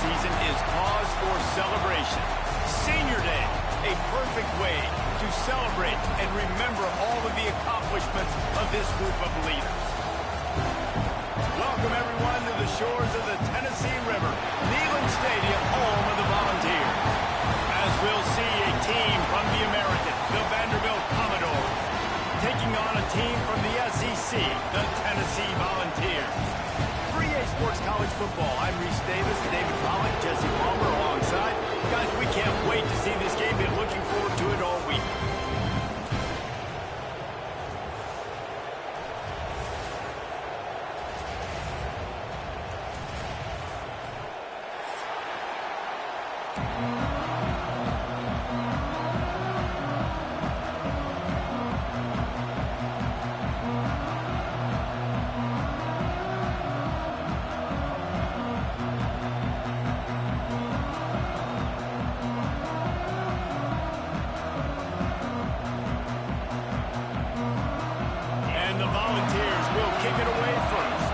season is cause for celebration. Senior Day, a perfect way to celebrate and remember all of the accomplishments of this group of leaders. Welcome, everyone, to the shores of the Tennessee River, Neyland Stadium, home of the Volunteers. As we'll see a team from the American, the Vanderbilt Commodores, taking on a team from the SEC, the Tennessee Volunteers. For EA Sports College Football, I'm Reese Davis, David Pollock, Jesse Palmer alongside. Guys, we can't wait to see this game. Been looking forward to it all week. And the Volunteers will kick it away first.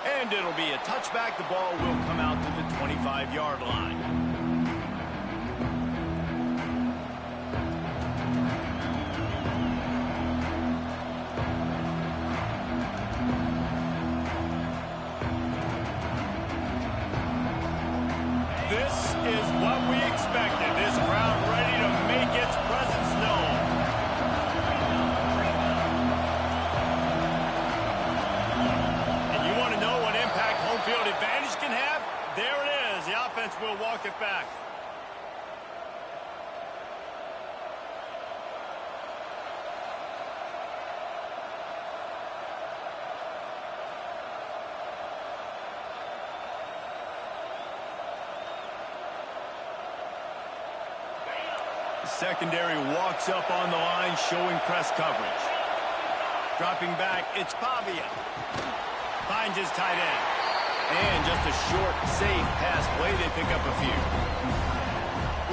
And it'll be a touchback. The ball will come out to the 25-yard line. This is what we expected. This crowd ready to make its presence known. And you want to know what impact home field advantage can have? There it is. The offense will walk it back. Secondary walks up on the line, showing press coverage. Dropping back, it's Pavia. Finds his tight end. And just a short, safe pass play. They pick up a few.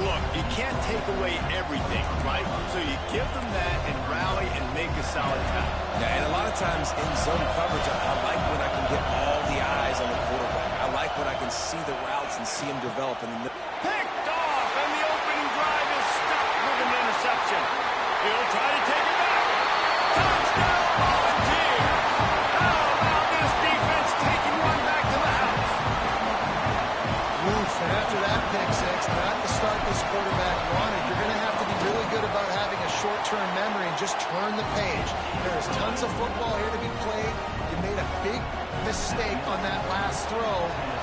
Look, you can't take away everything, right? So you give them that and rally and make a solid tackle. Yeah, and a lot of times in zone coverage, I like when I can get all the eyes on the quarterback. I like when I can see the routes and see them develop. Picked off, and the opening drive is stopped with an interception. He'll try to take it back. Touchdown, Volunteers! How about this defense taking one back to the house? Oof, and after that pick six, not the start this quarterback wanted. You're going to have to be really good about having a short-term memory and just turn the page. There's tons of football here to be played. You made a big mistake on that last throw.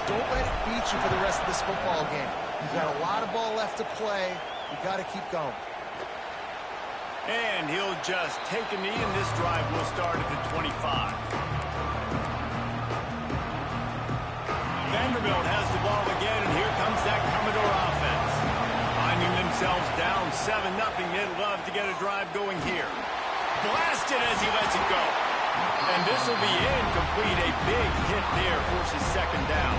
Don't let it beat you for the rest of this football game. You've got a lot of ball left to play. You've got to keep going. And he'll just take a knee, and this drive will start at the 25. Vanderbilt has the ball again, and here comes that Commodore offense. Finding themselves down 7-0. They'd love to get a drive going here. Blasted as he lets it go. And this will be incomplete. A big hit there forces second down.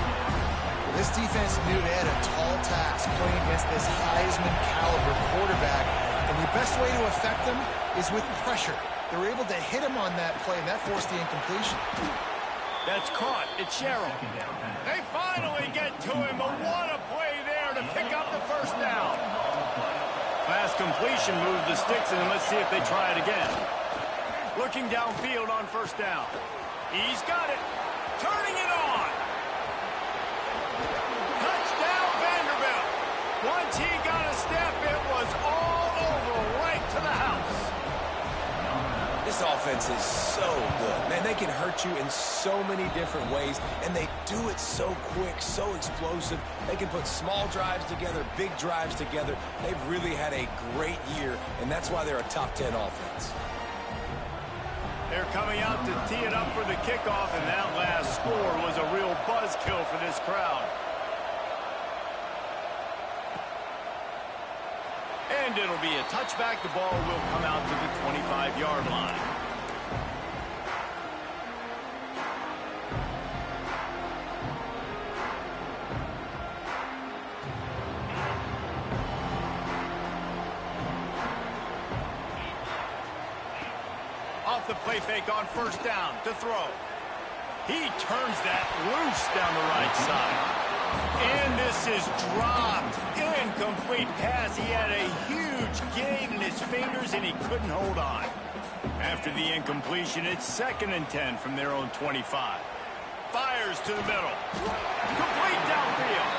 This defense knew they had a tall task playing against this Heisman-caliber quarterback, and the best way to affect them is with pressure. They were able to hit him on that play, and that forced the incompletion. That's caught. It's Sherrill. They finally get to him, but what a play there to pick up the first down. Pass completion moved the sticks, and let's see if they try it again. Looking downfield on first down. He's got it. Turning it on. Touchdown, Vanderbilt. Once he got a step, it was all over, right to the house. This offense is so good. Man, they can hurt you in so many different ways, and they do it so quick, so explosive. They can put small drives together, big drives together. They've really had a great year, and that's why they're a top 10 offense. They're coming out to tee it up for the kickoff, and that last score was a real buzzkill for this crowd. And it'll be a touchback. The ball will come out to the 25-yard line. the play fake on first down to throw. He turns that loose down the right side. And this is dropped. Incomplete pass. He had a huge gain in his fingers, and he couldn't hold on. After the incompletion, it's 2nd and 10 from their own 25. Fires to the middle. Complete downfield.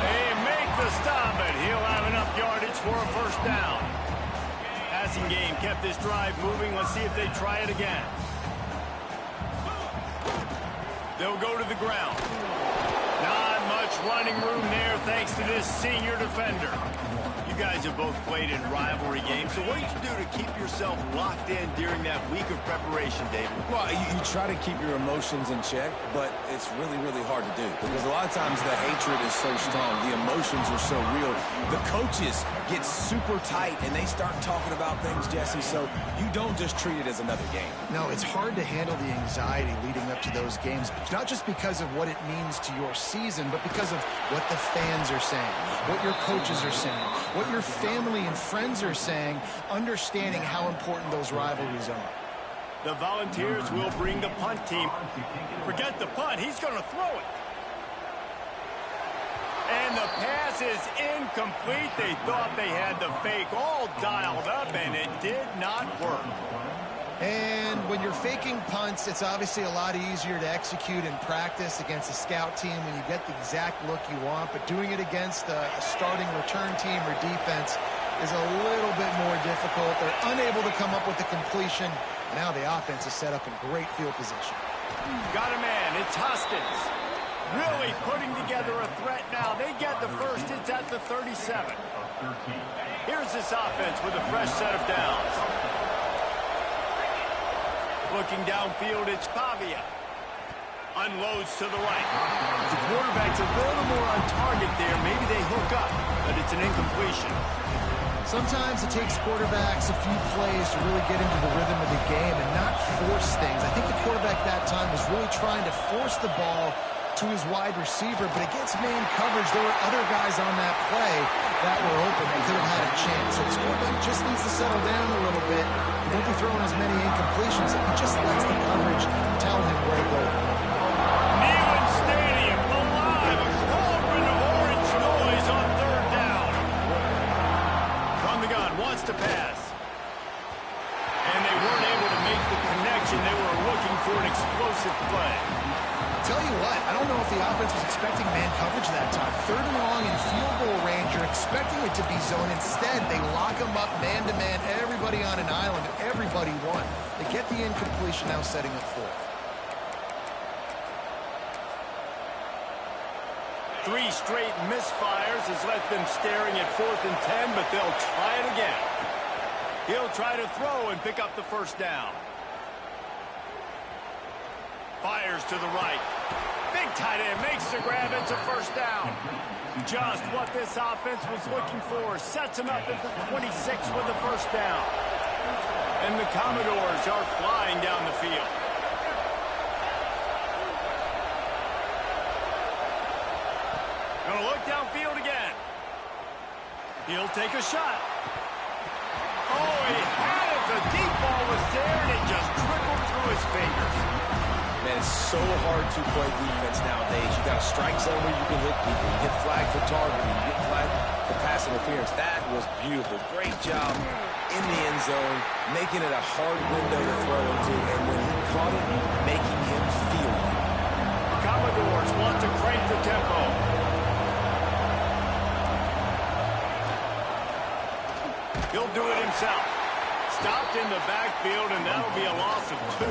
They make the stop, but he'll have enough yardage for a first down. Passing game kept this drive moving. Let's see if they try it again. They'll go to the ground. Not much running room there thanks to this senior defender. You guys have both played in rivalry games, so what did you do to keep yourself locked in during that week of preparation, David? Well, you try to keep your emotions in check, but it's really, really hard to do because a lot of times the hatred is so strong. The emotions are so real. The coaches get super tight, and they start talking about things, Jesse, so you don't just treat it as another game. No, it's hard to handle the anxiety leading up to those games, not just because of what it means to your season, but because of what the fans are saying, what your coaches are saying, what your family and friends are saying, understanding how important those rivalries are. The Volunteers will bring the punt team. Forget the punt. He's going to throw it. And the pass is incomplete. They thought they had the fake all dialed up, and it did not work. And when you're faking punts, it's obviously a lot easier to execute in practice against a scout team when you get the exact look you want, but doing it against a starting return team or defense is a little bit more difficult. They're unable to come up with the completion. Now the offense is set up in great field position. Got a man. It's Hoskins. Really putting together a threat now. They get the first. It's at the 37. Here's this offense with a fresh set of downs. Looking downfield, it's Pavia. Unloads to the right. The quarterback's a little more on target there. Maybe they hook up, but it's an incompletion. Sometimes it takes quarterbacks a few plays to really get into the rhythm of the game and not force things. I think the quarterback that time was really trying to force the ball to his wide receiver, but against man coverage, there were other guys on that play that were open and could have had a chance. So the quarterback just needs to settle down a little bit. He won't be throwing as many incompletions. He just lets the coverage tell him where to go. Neyland Stadium alive. A cauldron of orange noise on 3rd down. From the gun, wants to pass. And they weren't able to make the connection. They were looking for an explosive play. Tell you what, I don't know if the offense was expecting man coverage that time. 3rd and long in field goal range, you're expecting it to be zone. Instead, they lock them up man-to-man, everybody on an island, everybody won. They get the incompletion, now setting up 4th. 3 straight misfires has left them staring at 4th and 10, but they'll try it again. He'll try to throw and pick up the first down. Fires to the right. Big tight end makes the grab. It's a first down. Just what this offense was looking for. Sets him up at the 26 with the first down. And the Commodores are flying down the field. Gonna look downfield again. He'll take a shot. Oh, he had it. The deep ball was there, and it just trickled through his fingers. Man, it's so hard to play defense nowadays. You got a strike zone where you can hit people. You get flagged for targeting. You get flagged for pass interference. That was beautiful. Great job in the end zone, making it a hard window to throw into. And when he caught it, making him feel it. Commodores want to crank the tempo. He'll do it himself. Stopped in the backfield, and that'll be a loss of 2.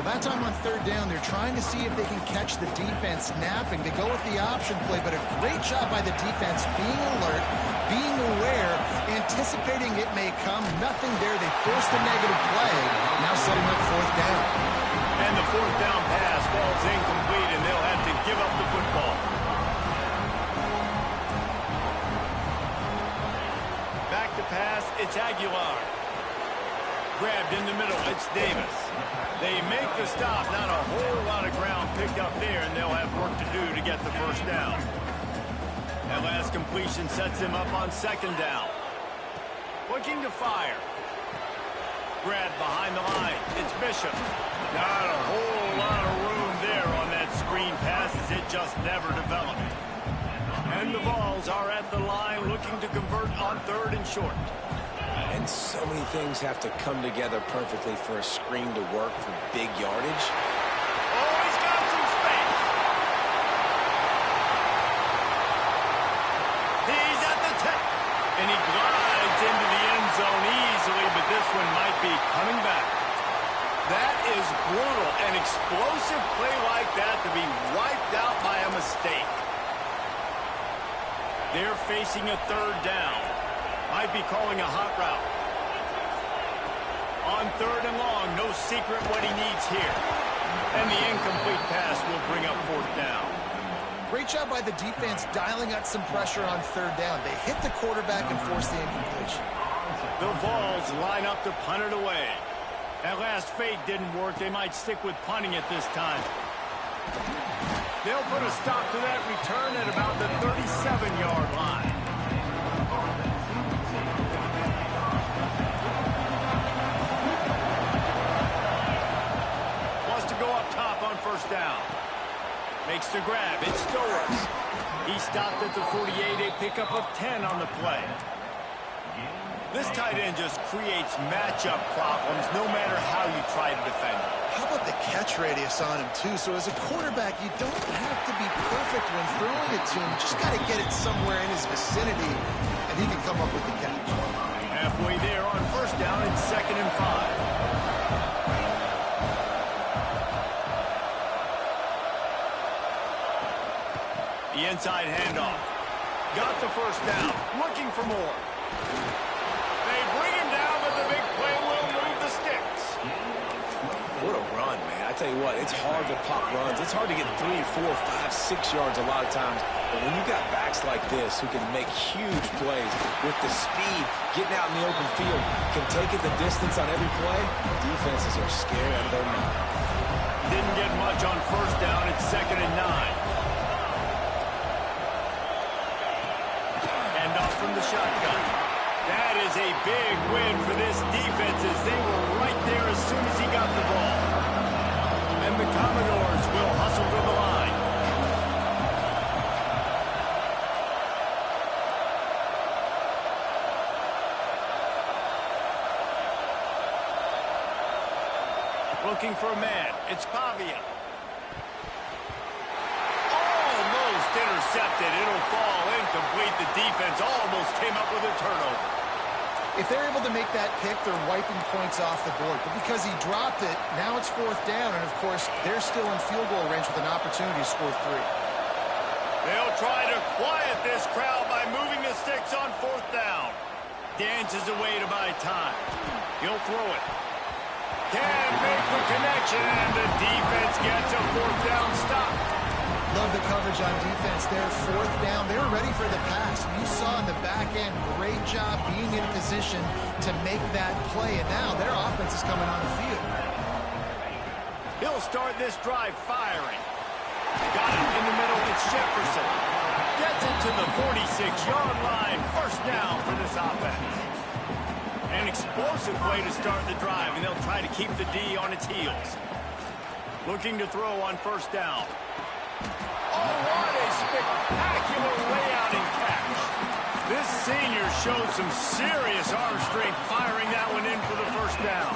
That time on 3rd down, they're trying to see if they can catch the defense napping. They go with the option play, but a great job by the defense being alert, being aware, anticipating it may come. Nothing there. They forced a negative play. Now setting up 4th down. And the 4th down pass falls incomplete, and they'll have to give up the football. Back to pass, it's Aguilar. Grabbed in the middle, it's Davis. They make the stop, not a whole lot of ground picked up there, and they'll have work to do to get the first down. That last completion sets them up on 2nd down. Looking to fire. grab behind the line. It's Bishop. Not a whole lot of room there on that screen pass as it just never developed. And the Vols are at the line looking to convert on 3rd and short. And so many things have to come together perfectly for a screen to work for big yardage. Oh, he's got some space. He's at the 10. And he glides into the end zone easily, but this one might be coming back. That is brutal. An explosive play like that to be wiped out by a mistake. They're facing a 3rd down. Might be calling a hot route. On 3rd and long, no secret what he needs here. And the incomplete pass will bring up 4th down. Great job by the defense dialing up some pressure on 3rd down. They hit the quarterback and forced the incompletion. The Vols line up to punt it away. That last fake didn't work. They might stick with punting it this time. They'll put a stop to that return at about the 37-yard line. Wants to go up top on 1st down. Makes the grab. It's Stowers. He stopped at the 48, a pickup of 10 on the play. This tight end just creates matchup problems no matter how you try to defend him. How about the catch radius on him, too? So as a quarterback, you don't have to be perfect when throwing it to him. You just got to get it somewhere in his vicinity, and he can come up with the catch. Halfway there on 1st down and 2nd and 5. The inside handoff. Got the 1st down. Looking for more. They bring him down, but the big play will move the sticks. What a run, man. I tell you what, it's hard to pop runs. It's hard to get 3, 4, 5, 6 yards a lot of times. But when you got backs like this who can make huge plays with the speed, getting out in the open field, can take it the distance on every play, defenses are scared out of their mind. Didn't get much on 1st down. It's 2nd and 9. And off from the shotgun. That is a big win for this defense as they were right there as soon as he got the ball. And the Commodores will hustle to the line. Looking for a man. It's Pavia. Almost intercepted. It'll fall incomplete. The defense almost came up with a turnover. If they're able to make that pick, they're wiping points off the board. But because he dropped it, now it's 4th down. And, of course, they're still in field goal range with an opportunity to score 3. They'll try to quiet this crowd by moving the sticks on 4th down. Dances away to buy time. He'll throw it. Can't make the connection, and the defense gets a 4th down stop. Love the coverage on defense there. 4th down. They were ready for the pass. You saw in the back end, great job being in position to make that play. And now their offense is coming on the field. He'll start this drive firing. Got it in the middle. It's Jefferson. Gets it to the 46-yard line. 1st down for this offense. An explosive play to start the drive, and they'll try to keep the D on its heels. Looking to throw on 1st down. Oh, what a spectacular layout and catch. This senior showed some serious arm strength firing that one in for the 1st down.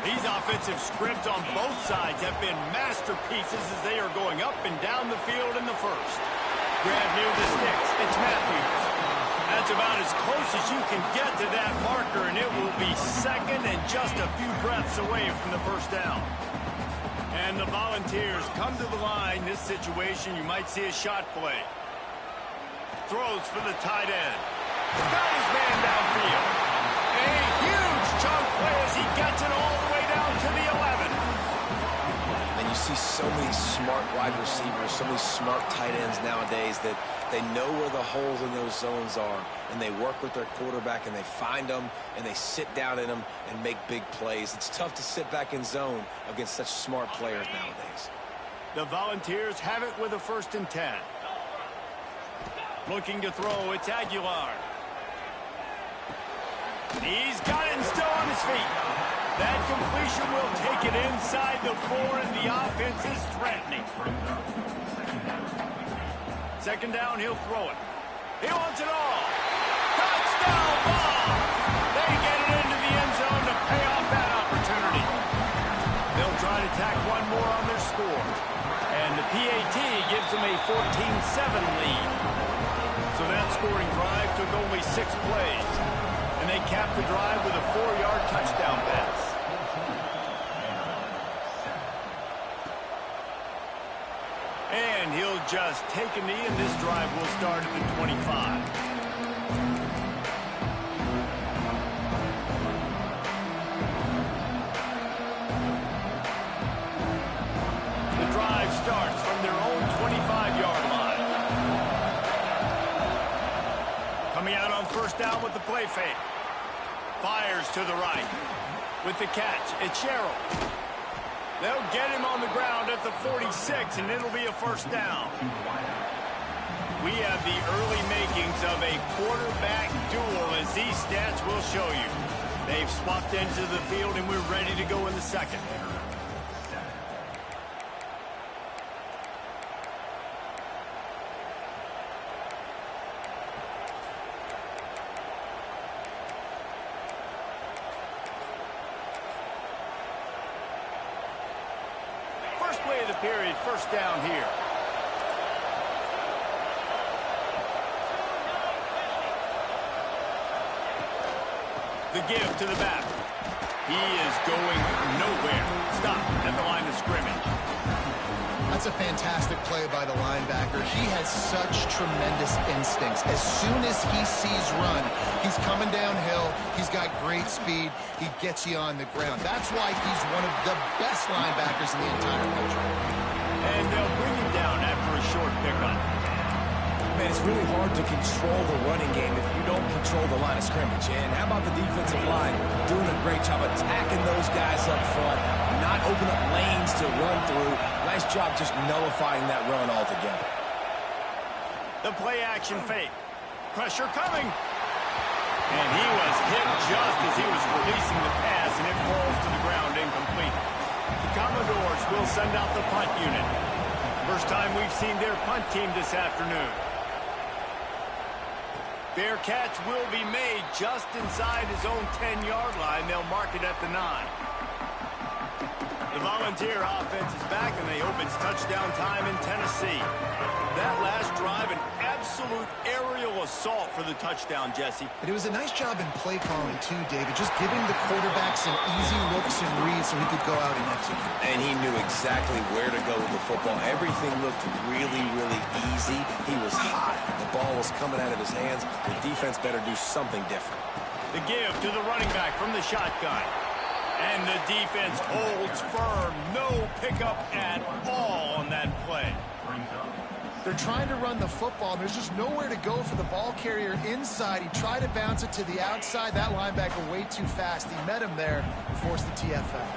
These offensive scripts on both sides have been masterpieces as they are going up and down the field in the 1st. Grab near the sticks. It's Matthews. That's about as close as you can get to that marker, and it will be 2nd and just a few breaths away from the 1st down. And the Volunteers come to the line. This situation, you might see a shot play. Throws for the tight end. Got his man downfield. A huge chunk play as he gets it all the way down to the 11. And you see so many smart wide receivers, so many smart tight ends nowadays that they know where the holes in those zones are, and they work with their quarterback, and they find them, and they sit down in them and make big plays. It's tough to sit back in zone against such smart players nowadays. The Volunteers have it with a 1st and 10. Looking to throw, it's Aguilar. He's got it and still on his feet. That completion will take it inside the 4, and the offense is threatening. Second down, he'll throw it. He wants it all. Touchdown ball! They get it into the end zone to pay off that opportunity. They'll try to tack one more on their score. And the PAT gives them a 14-7 lead. So that scoring drive took only 6 plays. And they capped the drive with a 4-yard touchdown pass. And he'll just take a knee, and this drive will start at the 25. The drive starts from their own 25-yard line. Coming out on first down with the play fake. Fires to the right. With the catch, it's Sherrill. They'll get him on the ground at the 46, and it'll be a first down. We have the early makings of a quarterback duel, as these stats will show you. They've swapped ends of the field, and we're ready to go in the second. First play of the period, first down here. The give to the back. He is going nowhere. Stop at the line of scrimmage. That's a fantastic play by the linebacker. He has such tremendous instincts. As soon as he sees run, he's coming downhill. He's got great speed. He gets you on the ground. That's why he's one of the best linebackers in the entire country. And they'll bring him down after a short pickup. Man, it's really hard to control the running game if you don't control the line of scrimmage. And how about the defensive line doing a great job attacking those guys up front, not open up lanes to run through. Nice job just nullifying that run altogether. The play action fake. Pressure coming. And he was hit just as he was releasing the pass, and it falls to the ground incomplete. The Commodores will send out the punt unit. First time we've seen their punt team this afternoon. Bearcats will be made just inside his own 10-yard line. They'll mark it at the 9. The Volunteer offense is back, and they hope it's touchdown time in Tennessee. That last drive, an absolute aerial assault for the touchdown, Jesse. But it was a nice job in play calling, too, David. Just giving the quarterback some easy looks and reads so he could go out and execute. And he knew exactly where to go with the football. Everything looked really, really easy. He was hot. The ball was coming out of his hands. The defense better do something different. The give to the running back from the shotgun. And the defense holds firm. No pickup at all on that play. They're trying to run the football, and there's just nowhere to go for the ball carrier inside. He tried to bounce it to the outside. That linebacker way too fast. He met him there and forced the TFL.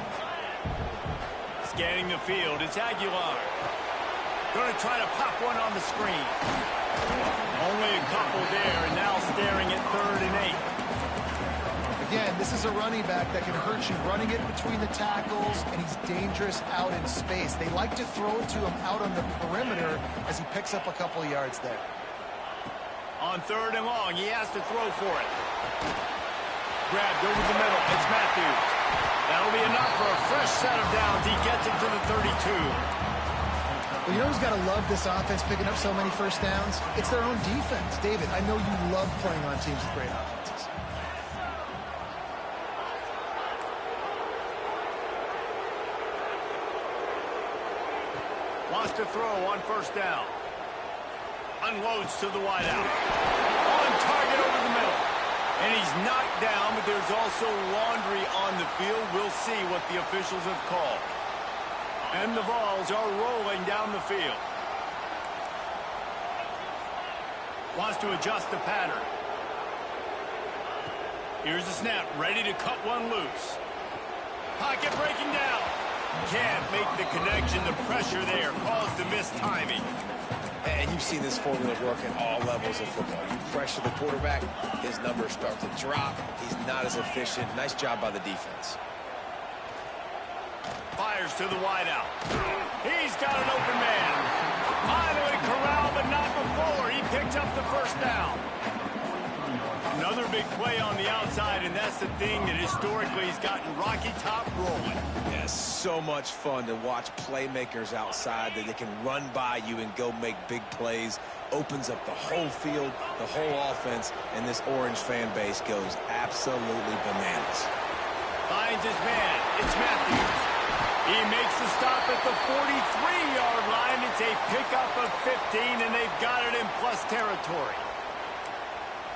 Scanning the field, it's Aguilar. Going to try to pop one on the screen. Only a couple there, and now staring at 3rd and 8. Again, this is a running back that can hurt you running it between the tackles, and he's dangerous out in space. They like to throw it to him out on the perimeter as he picks up a couple of yards there. On 3rd and long, he has to throw for it. Grabbed over the middle. It's Matthews. That'll be enough for a fresh set of downs. He gets it to the 32. Well, you know who's got to love this offense picking up so many first downs? It's their own defense. David, I know you love playing on teams with great offenses. Wants to throw on first down. Unloads to the wideout. On target over the middle. And he's knocked down, but there's also laundry on the field. We'll see what the officials have called. And the Vols are rolling down the field. Wants to adjust the pattern. Here's the snap, ready to cut one loose. Pocket breaking down. Can't make the connection. The pressure there caused the missed timing. And you've seen this formula work at all levels of football. You pressure the quarterback, his numbers start to drop. He's not as efficient. Nice job by the defense. Fires to the wideout. He's got an open man. Finally corralled, but not before. He picks up the first down. Another big play on the outside, and that's the thing that historically has gotten Rocky Top rolling. Yeah, so much fun to watch playmakers outside that they can run by you and go make big plays. Opens up the whole field, the whole offense, and this Orange fan base goes absolutely bananas. Finds his man. It's Matthews. He makes the stop at the 43-yard line. It's a pickup of 15, and they've got it in plus territory.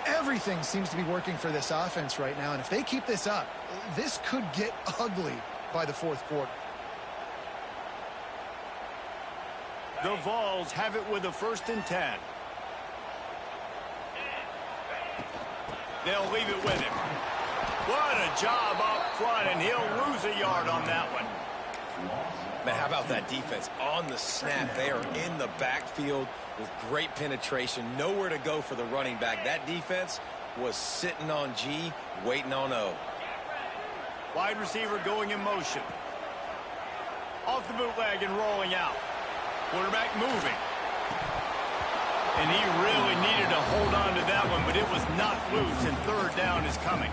Everything seems to be working for this offense right now, and if they keep this up, this could get ugly by the fourth quarter. The Vols have it with a 1st and 10. They'll leave it with him. What a job up front, and he'll lose a yard on that one. Man, how about that defense? On the snap, they are in the backfield with great penetration. Nowhere to go for the running back. That defense was sitting on G, waiting on O. Wide receiver going in motion. Off the bootleg and rolling out. Quarterback moving. And he really needed to hold on to that one, but it was not loose, and 3rd down is coming.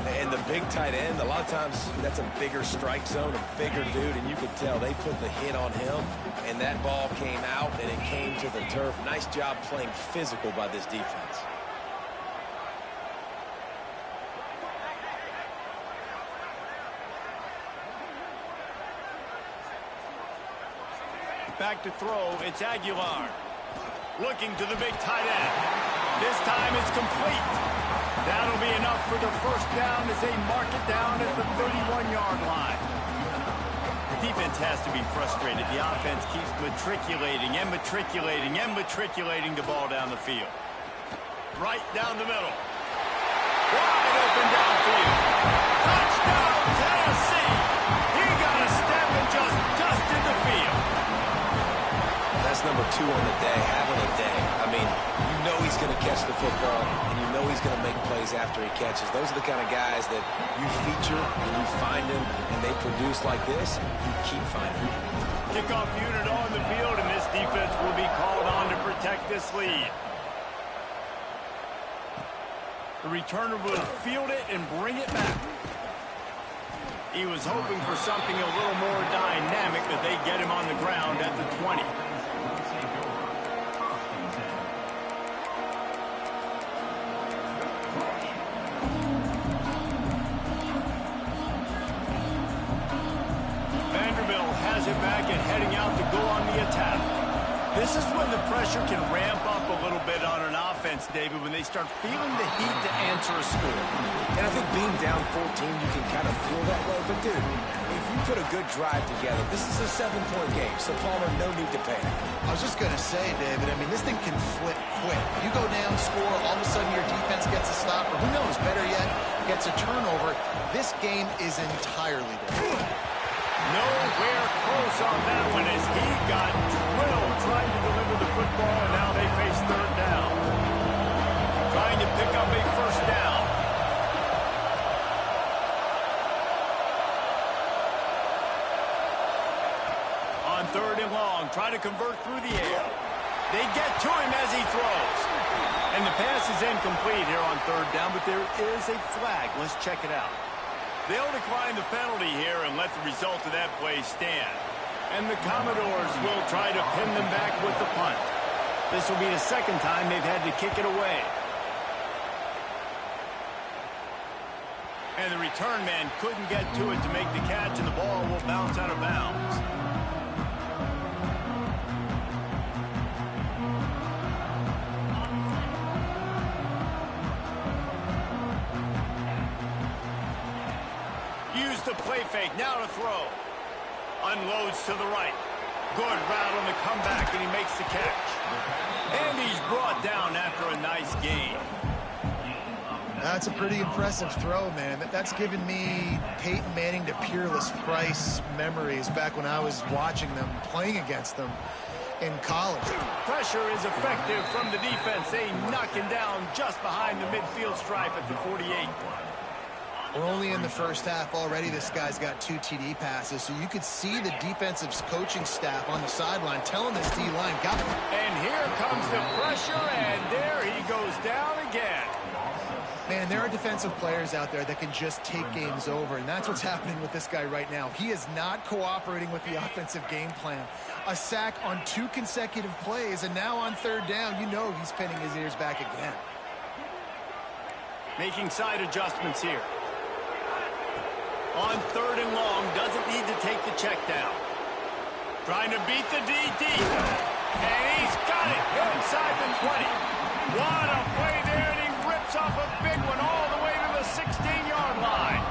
And the big tight end, a lot of times that's a bigger strike zone, a bigger dude, and you could tell they put the hit on him, and that ball came out, and it came to the turf. Nice job playing physical by this defense. Back to throw, it's Aguilar. Looking to the big tight end. This time it's complete. That'll be enough for the 1st down as they mark it down at the 31-yard line. The defense has to be frustrated. The offense keeps matriculating and matriculating and matriculating the ball down the field. Right down the middle. Wide open downfield. Touchdown, Tennessee! He got a step and just dusted the field. That's number 2 on the day, having a day. I mean, you know he's going to catch the football, and you know he's going to make plays after he catches. Those are the kind of guys that you feature, and you find them, and they produce like this, you keep finding them. Kickoff unit on the field, and this defense will be called on to protect this lead. The returner will field it and bring it back. He was hoping for something a little more dynamic, but they get him on the ground at the 20. Has it back and heading out to go on the attack. This is when the pressure can ramp up a little bit on an offense, David, when they start feeling the heat to answer a score. And I think being down 14, you can kind of feel that way. But, dude, if you put a good drive together, this is a 7-point game, so Palmer, no need to panic. I was just going to say, David, I mean, this thing can flip quick. You go down, score, all of a sudden your defense gets a stop, or who knows, better yet, gets a turnover. This game is entirely different. Nowhere close on that one as he got drilled trying to deliver the football, and now they face 3rd down. Trying to pick up a 1st down. On 3rd and long, trying to convert through the air. They get to him as he throws. And the pass is incomplete here on 3rd down, but there is a flag. Let's check it out. They'll decline the penalty here and let the result of that play stand. And the Commodores will try to pin them back with the punt. This will be the 2nd time they've had to kick it away. And the return man couldn't get to it to make the catch, and the ball will bounce out of bounds. The play fake, now to throw. Unloads to the right. Good route on the comeback, and he makes the catch. And he's brought down after a nice gain. That's a pretty impressive throw, man. That's given me Peyton Manning to Peerless Price memories back when I was watching them, playing against them in college. Pressure is effective from the defense. They knock him down just behind the midfield stripe at the 48. We're only in the first half already. This guy's got 2 TD passes, so you could see the defensive coaching staff on the sideline telling this D-line, got it. And here comes the pressure, and there he goes down again. Man, there are defensive players out there that can just take games over, and that's what's happening with this guy right now. He is not cooperating with the offensive game plan. A sack on 2 consecutive plays, and now on 3rd down, you know he's pinning his ears back again. Making side adjustments here. On 3rd and long, doesn't need to take the check down. Trying to beat the DD. And he's got it inside the 20. What a play there, and he rips off a big one all the way to the 16-yard line.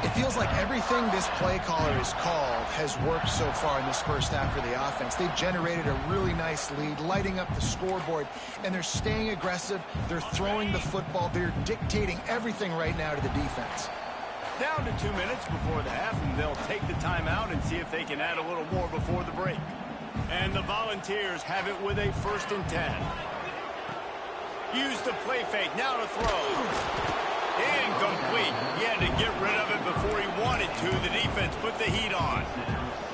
It feels like everything this play caller has called has worked so far in this first half for the offense. They've generated a really nice lead, lighting up the scoreboard, and they're staying aggressive. They're throwing the football. They're dictating everything right now to the defense. Down to 2 minutes before the half, and they'll take the timeout and see if they can add a little more before the break. And the Volunteers have it with a 1st and 10. Use the play fake, now to throw. Incomplete. He had to get rid of it before he wanted to. The defense put the heat on.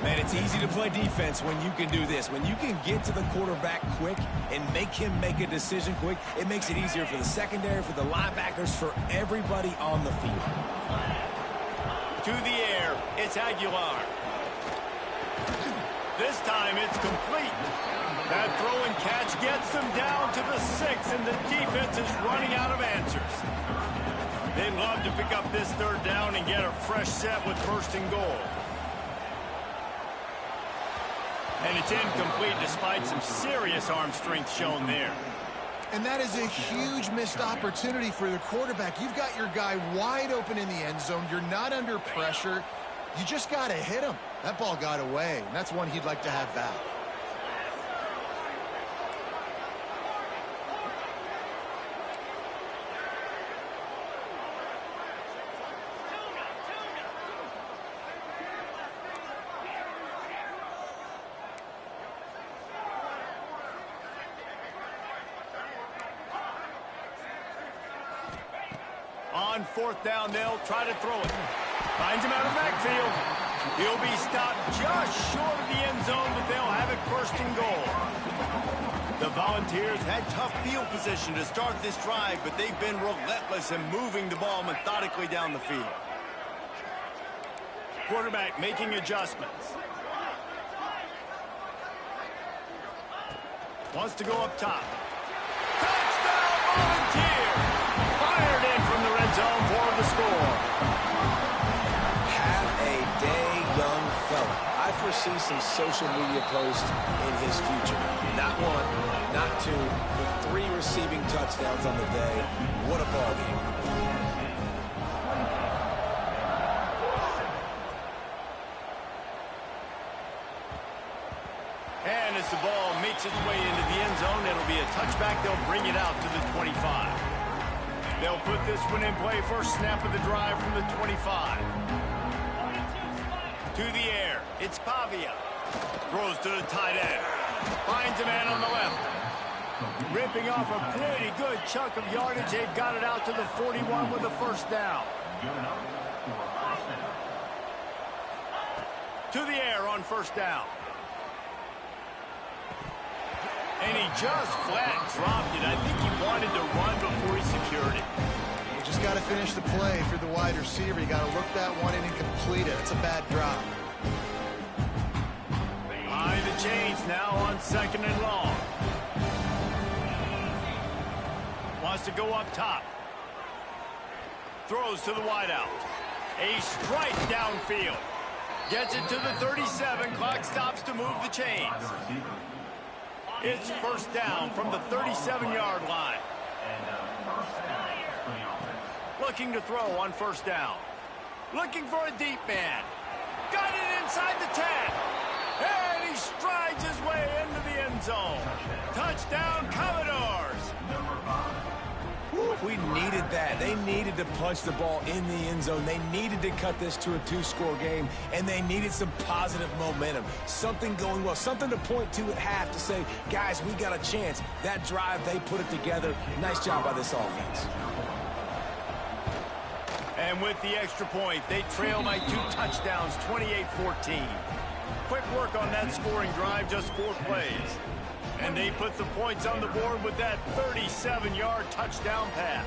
Man, it's easy to play defense when you can do this. When you can get to the quarterback quick and make him make a decision quick, it makes it easier for the secondary, for the linebackers, for everybody on the field. To the air, it's Aguilar. This time it's complete. That throw and catch gets them down to the 6, and the defense is running out of answers. They'd love to pick up this 3rd down and get a fresh set with 1st and goal. And it's incomplete despite some serious arm strength shown there. And that is a huge missed opportunity for the quarterback. You've got your guy wide open in the end zone. You're not under pressure. You just got to hit him. That ball got away, and that's one he'd like to have back. On 4th down, they'll try to throw it. Finds him out of the backfield. He'll be stopped just short of the end zone, but they'll have it 1st and goal. The Volunteers had tough field position to start this drive, but they've been relentless in moving the ball methodically down the field. Quarterback making adjustments. Wants to go up top. Touchdown, Volunteers! Fired in from the red zone for the score. Have a day, young fella. I foresee some social media posts in his future. Not 1, not 2, but 3 receiving touchdowns on the day. What a ball game. And as the ball makes its way into the end zone, it'll be a touchback. They'll bring it out to the 25. They'll put this one in play. First snap of the drive from the 25. To the air, it's Pavia. Throws to the tight end. Finds a man on the left. Ripping off a pretty good chunk of yardage. They've got it out to the 41 with a 1st down. To the air on 1st down. And he just flat dropped it. I think he wanted to run before he secured it. You just got to finish the play for the wide receiver. You got to look that one in and complete it. It's a bad drop. Behind the chains now on 2nd and long. Wants to go up top. Throws to the wideout. A strike downfield. Gets it to the 37. Clock stops to move the chains. It's 1st down from the 37-yard line. Looking to throw on 1st down. Looking for a deep man. Got it inside the 10. And he strides his way into the end zone. Touchdown, Commodores. We needed that. They needed to punch the ball in the end zone. They needed to cut this to a 2-score game, and they needed some positive momentum. Something going well, something to point to at half to say, guys, we got a chance. That drive, they put it together. Nice job by this offense. And with the extra point, they trail by 2 touchdowns, 28-14. Quick work on that scoring drive, just 4 plays. And they put the points on the board with that 37-yard touchdown pass.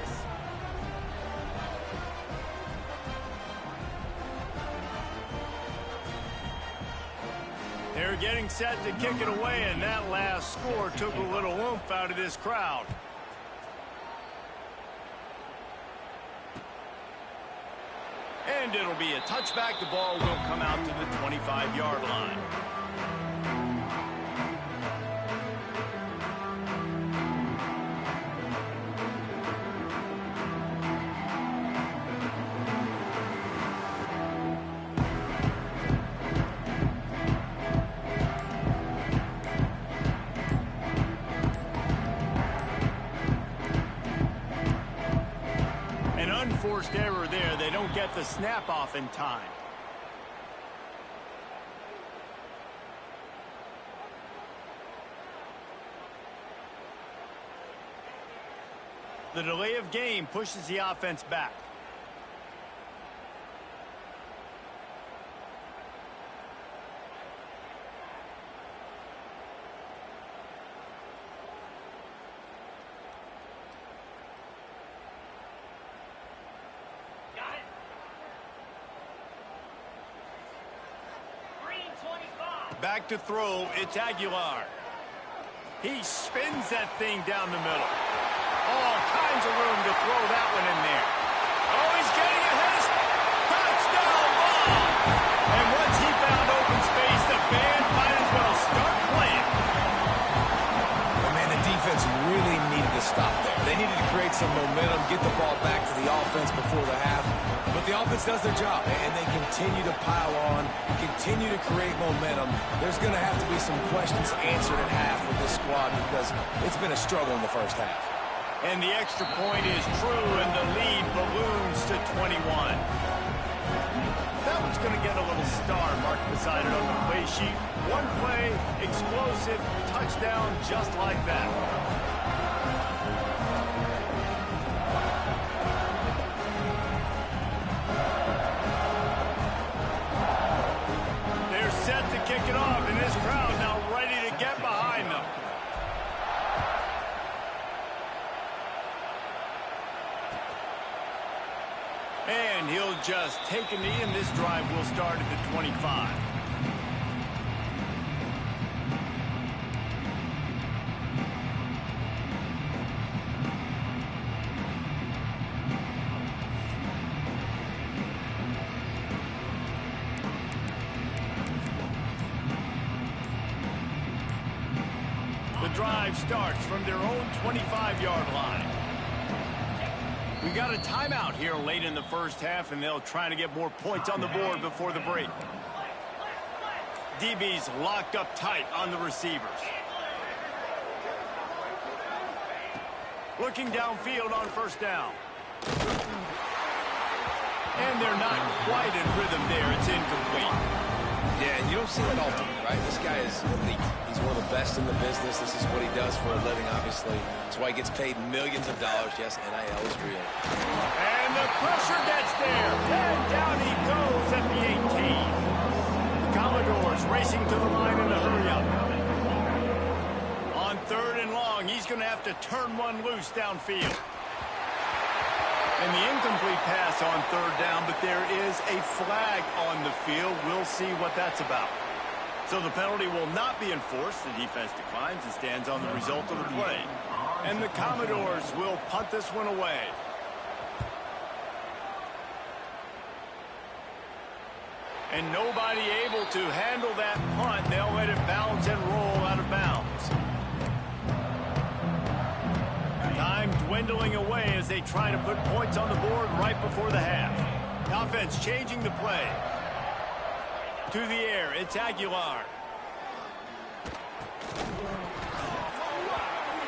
They're getting set to kick it away, and that last score took a little oomph out of this crowd. And it'll be a touchback. The ball will come out to the 25-yard line. Forced error there. They don't get the snap off in time. The delay of game pushes the offense back. Back to throw, it's Aguilar. He spins that thing down the middle. All kinds of room to throw that one in there. Oh, he's getting a hit. Touchdown ball! And once he found open space, the band might as well start playing. But man, the defense really needed to stop there. They needed to create some momentum, get the ball back to the offense before the half. But the offense does their job, and they continue to pile on, continue to create momentum. There's going to have to be some questions answered at half with this squad because it's been a struggle in the first half. And the extra point is true, and the lead balloons to 21. That one's going to get a little star marked beside it on the play sheet. One play, explosive, touchdown, just like that. Set to kick it off, and this crowd now ready to get behind them. And he'll just take a knee, and this drive will start at the 25. The drive starts from their own 25-yard line. We got a timeout here late in the first half, and they'll try to get more points on the board before the break. DB's locked up tight on the receivers. Looking downfield on first down. And they're not quite in rhythm there. It's incomplete. Yeah, and you don't see that often, right? This guy is elite. He's one of the best in the business. This is what he does for a living, obviously. That's why he gets paid millions of dollars. Yes, NIL is real. And the pressure gets there. And down he goes at the 18. The Commodores racing to the line in a hurry-up. On 3rd and long, he's going to have to turn one loose downfield. And the incomplete pass on 3rd down, but there is a flag on the field. We'll see what that's about. So the penalty will not be enforced. The defense declines and stands on the result of the play. And the Commodores will punt this one away. And nobody able to handle that punt. They'll let it bounce and roll out of bounds. Time dwindling away as they try to put points on the board right before the half. The offense changing the play. To the air, it's Aguilar.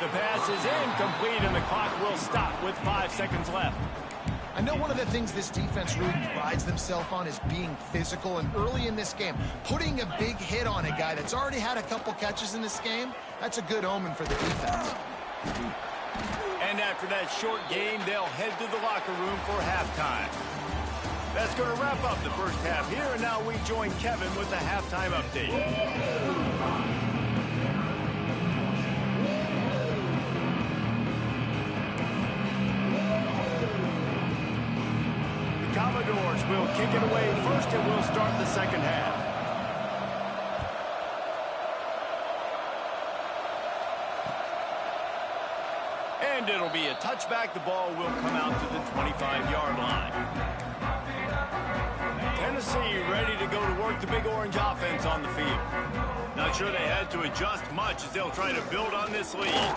The pass is incomplete, and the clock will stop with 5 seconds left. I know one of the things this defense really prides themselves on is being physical, and early in this game, putting a big hit on a guy that's already had a couple catches in this game, that's a good omen for the defense. And after that short game, they'll head to the locker room for halftime. That's going to wrap up the first half here, and now we join Kevin with the halftime update. The Commodores will kick it away first, and we'll start the second half. And it'll be a touchback. The ball will come out to the 25-yard line. Tennessee ready to go to work the Big Orange offense on the field. Not sure they had to adjust much as they'll try to build on this lead.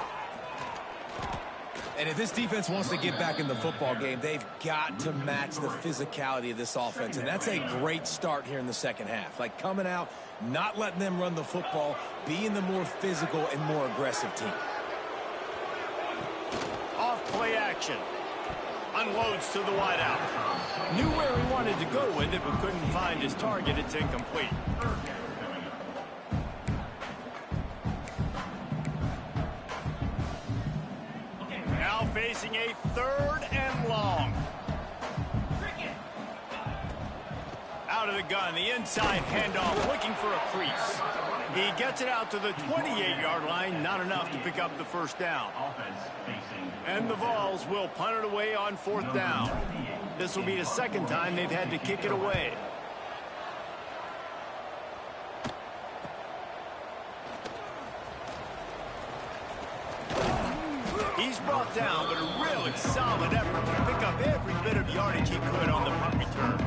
And if this defense wants to get back in the football game, they've got to match the physicality of this offense. And that's a great start here in the second half. Like coming out, not letting them run the football, being the more physical and more aggressive team. Off play action. Unloads to the wideout. Knew where he wanted to go with it, but couldn't find his target. It's incomplete. Now facing a 3rd and long. Out of the gun, the inside handoff, looking for a crease. He gets it out to the 28-yard line, not enough to pick up the first down. And the Vols will punt it away on 4th down. This will be the second time they've had to kick it away. He's brought down, but a really solid effort to pick up every bit of yardage he could on the punt return.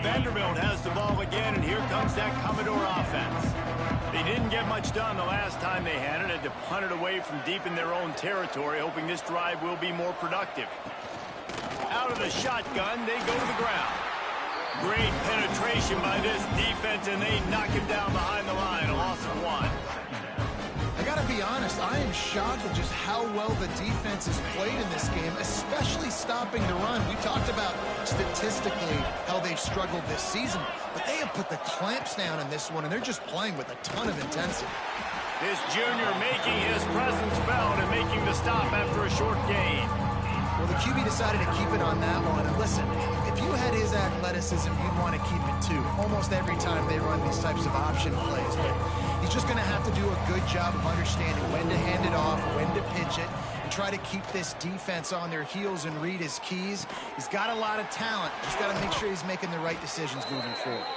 Vanderbilt has the ball again, and here comes that Commodore offense. They didn't get much done the last time they had it. Had to punt it away from deep in their own territory, hoping this drive will be more productive. Out of the shotgun, they go to the ground. Great penetration by this defense, and they knock him down behind the line. A loss of 1. I got to be honest, I am shocked at just how well the defense has played in this game, especially stopping the run. We talked about statistically how they've struggled this season, but they have put the clamps down in this one, and they're just playing with a ton of intensity. This junior making his presence felt and making the stop after a short gain. Well, the QB decided to keep it on that one. And listen, if you had his athleticism, you'd want to keep it too. Almost every time they run these types of option plays. But he's just going to have to do a good job of understanding when to hand it off, when to pitch it, and try to keep this defense on their heels and read his keys. He's got a lot of talent. Just got to make sure he's making the right decisions moving forward.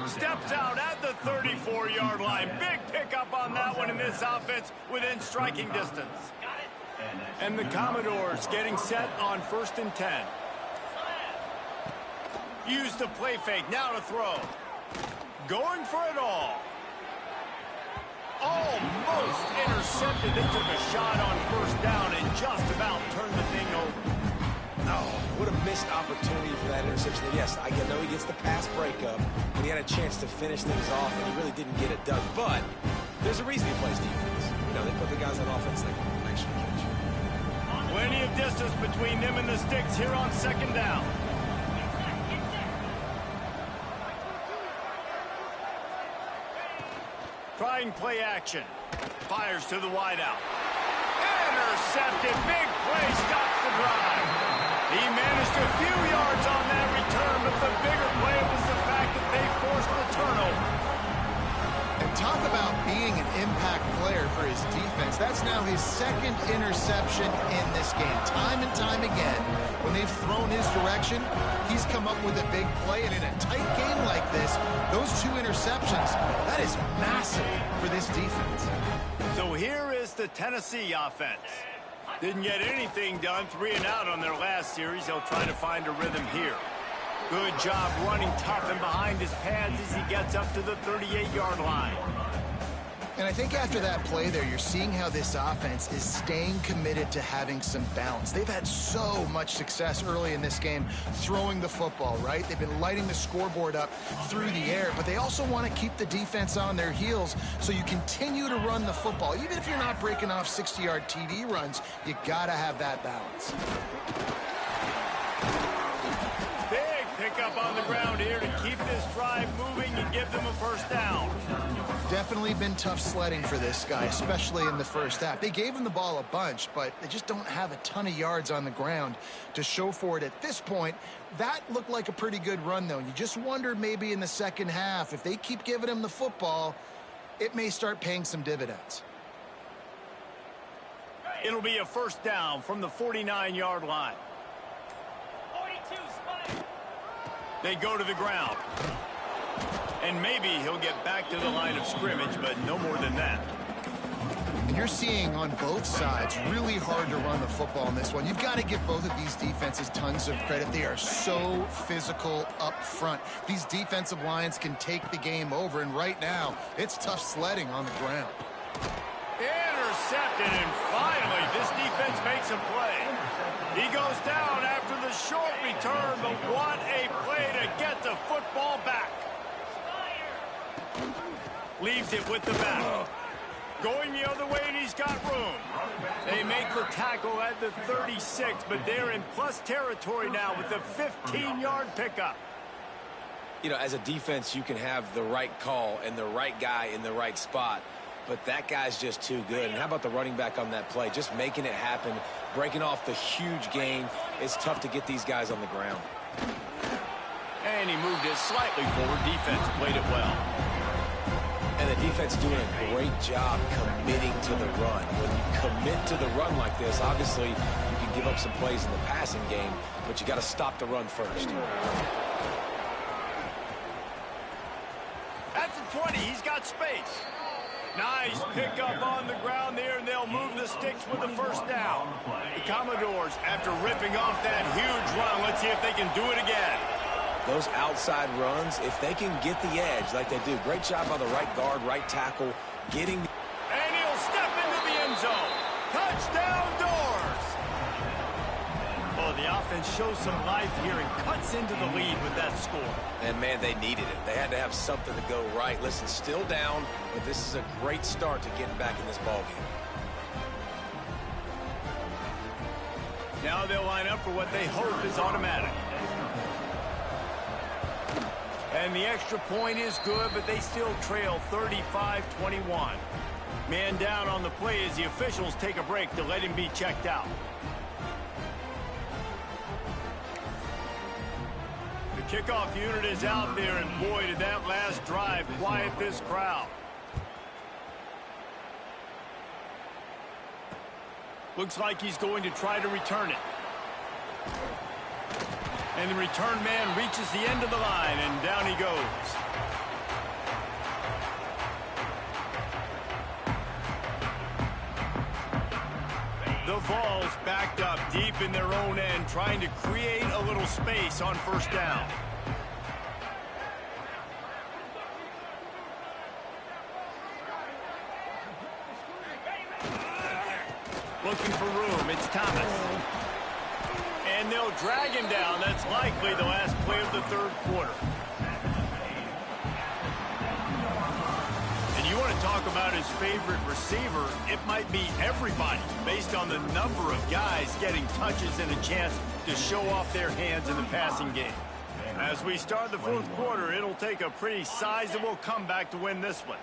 Steps out at the 34-yard line. Big pickup on that one in this offense within striking distance. And the Commodores getting set on 1st and 10. Use the play fake, now to throw. Going for it all. Almost intercepted. They took a shot on 1st down and just about turned the thing over. Oh, what a missed opportunity for that interception. Yes, I know he gets the pass breakup, and he had a chance to finish things off, and he really didn't get it done. But there's a reason he plays defense. You know, they put the guys on offense that can actually catch. Plenty of distance between them and the sticks here on 2nd down. Trying play action. Fires to the wideout. Intercepted. Big play stops the drive. He managed a few yards on that return, but the bigger play was the fact that they forced the turnover. And talk about being an impact player for his defense. That's now his 2nd interception in this game. Time and time again, when they've thrown his direction, he's come up with a big play. And in a tight game like this, those 2 interceptions, that is massive for this defense. So here is the Tennessee offense. Didn't get anything done, 3 and out on their last series. They'll try to find a rhythm here. Good job running tough and behind his pads as he gets up to the 38-yard line. And I think after that play there, you're seeing how this offense is staying committed to having some balance. They've had so much success early in this game throwing the football, right? They've been lighting the scoreboard up through the air, but they also want to keep the defense on their heels so you continue to run the football. Even if you're not breaking off 60-yard TD runs, you got to have that balance. Big pickup on the ground here to keep this drive moving. You and give them a first down. Definitely been tough sledding for this guy, especially in the first half. They gave him the ball a bunch, but they just don't have a ton of yards on the ground to show for it at this point. That looked like a pretty good run, though. You just wonder maybe in the second half, if they keep giving him the football, it may start paying some dividends. It'll be a first down from the 49-yard line. 42, spike. They go to the ground. And maybe he'll get back to the line of scrimmage, but no more than that. And you're seeing on both sides really hard to run the football in this one. You've got to give both of these defenses tons of credit. They are so physical up front. These defensive lines can take the game over, and right now, it's tough sledding on the ground. Intercepted, and finally, this defense makes a play. He goes down after the short return, but what a play to get the football back. Leaves it with the back. Going the other way, and he's got room. They make the tackle at the 36, but they're in plus territory now with the 15-yard pickup. You know, as a defense, you can have the right call and the right guy in the right spot, but that guy's just too good. And how about the running back on that play? Just making it happen, breaking off the huge gain. It's tough to get these guys on the ground. And he moved it slightly forward. Defense played it well. And the defense doing a great job committing to the run. When you commit to the run like this, obviously you can give up some plays in the passing game, but you got to stop the run first. At the 20, he's got space. Nice pickup on the ground there, and they'll move the sticks with the first down. The Commodores, after ripping off that huge run, let's see if they can do it again. Those outside runs, if they can get the edge like they do, great job by the right guard, right tackle, getting. And he'll step into the end zone. Touchdown, Doors! Oh, the offense shows some life here and cuts into the lead with that score. And, man, they needed it. They had to have something to go right. Listen, still down, but this is a great start to getting back in this ballgame. Now they'll line up for what they hope is automatic. And the extra point is good, but they still trail 35-21. Man down on the play as the officials take a break to let him be checked out. The kickoff unit is out there, and boy, did that last drive quiet this crowd. Looks like he's going to try to return it. And the return man reaches the end of the line, and down he goes. The Vols backed up deep in their own end, trying to create a little space on first down. Looking for room, it's Thomas. And they'll drag him down. That's likely the last play of the third quarter. And you want to talk about his favorite receiver, it might be everybody, based on the number of guys getting touches and a chance to show off their hands in the passing game. As we start the fourth quarter, it'll take a pretty sizable comeback to win this one.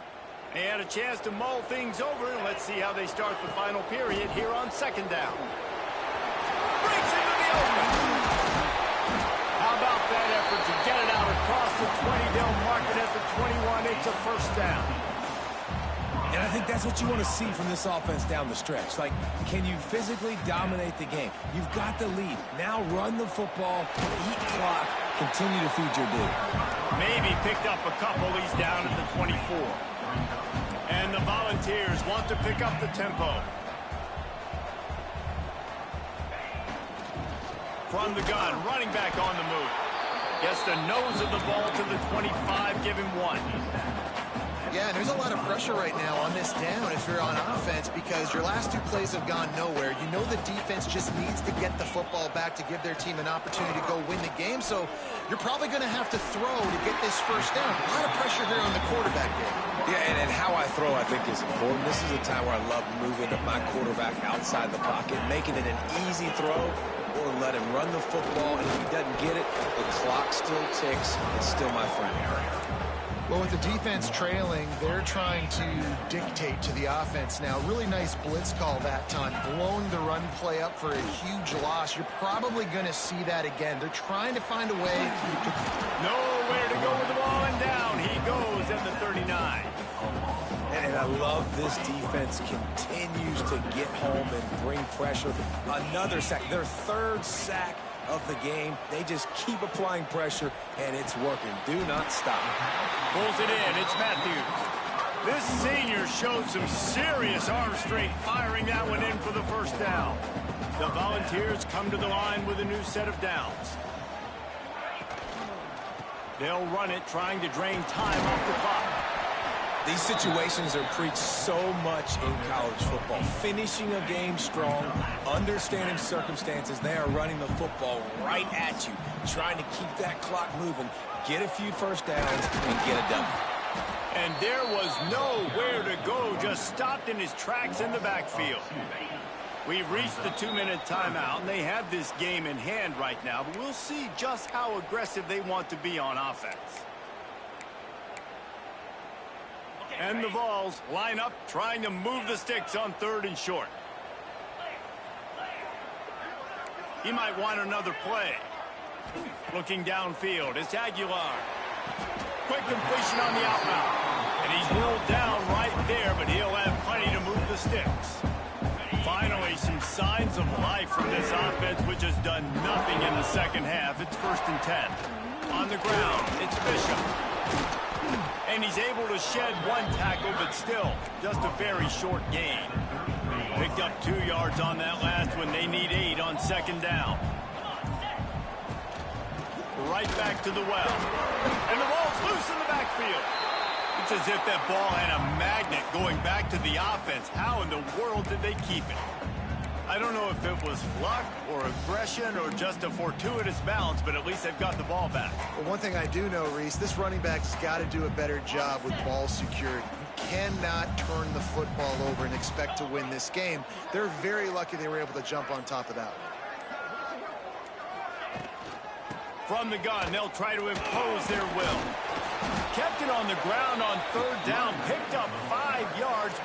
They had a chance to mull things over. Let's see how they start the final period here on second down. Breaks into the open. How about that effort to get it out across the 20? They'll mark it at the 21. It's a first down. And I think that's what you want to see from this offense down the stretch. Like, can you physically dominate the game? You've got the lead. Now run the football, eat clock, continue to feed your dude. Maybe picked up a couple. He's down at the 24. And the Volunteers want to pick up the tempo. From the gun, running back on the move. Gets the nose of the ball to the 25, give him one. Yeah, and there's a lot of pressure right now on this down if you're on offense because your last two plays have gone nowhere. You know the defense just needs to get the football back to give their team an opportunity to go win the game, so you're probably going to have to throw to get this first down. A lot of pressure here on the quarterback game. Yeah, and how I throw, I think, is important. This is a time where I love moving my quarterback outside the pocket, making it an easy throw, or let him run the football, and if he doesn't get it, the clock still ticks. It's still my friend. Well, Well, with the defense trailing, they're trying to dictate to the offense now. Really nice blitz call that time, blowing the run play up for a huge loss. You're probably going to see that again. They're trying to find a way to... Nowhere to go with the ball, and down he goes at the 39. And I love this defense continues to get home and bring pressure. Another sack, their third sack of the game. They just keep applying pressure, and it's working. Do not stop. Pulls it in. It's Matthews. This senior showed some serious arm strength, firing that one in for the first down. The Volunteers come to the line with a new set of downs. They'll run it, trying to drain time off the clock. These situations are preached so much in college football. Finishing a game strong, understanding circumstances. They are running the football right at you, trying to keep that clock moving, get a few first downs, and get a W. And there was nowhere to go, just stopped in his tracks in the backfield. We've reached the 2-minute timeout, and they have this game in hand right now, but we'll see just how aggressive they want to be on offense. And the Vols line up, trying to move the sticks on 3rd and short. He might want another play. Looking downfield, it's Aguilar. Quick completion on the out route. And he's rolled down right there, but he'll have plenty to move the sticks. Finally, some signs of life from this offense, which has done nothing in the second half. It's 1st and 10. On the ground, it's Bishop. And he's able to shed one tackle, but still, just a very short gain. Picked up 2 yards on that last one. They need 8 on 2nd down. Right back to the well. And the ball's loose in the backfield. It's as if that ball had a magnet going back to the offense. How in the world did they keep it? I don't know if it was luck or aggression or just a fortuitous bounce, but at least they've got the ball back. Well, one thing I do know, Reese, this running back's got to do a better job with ball security. You cannot turn the football over and expect to win this game. They're very lucky they were able to jump on top of that one. From the gun, they'll try to impose their will. Kept it on the ground on 3rd down, picked up 5 yards.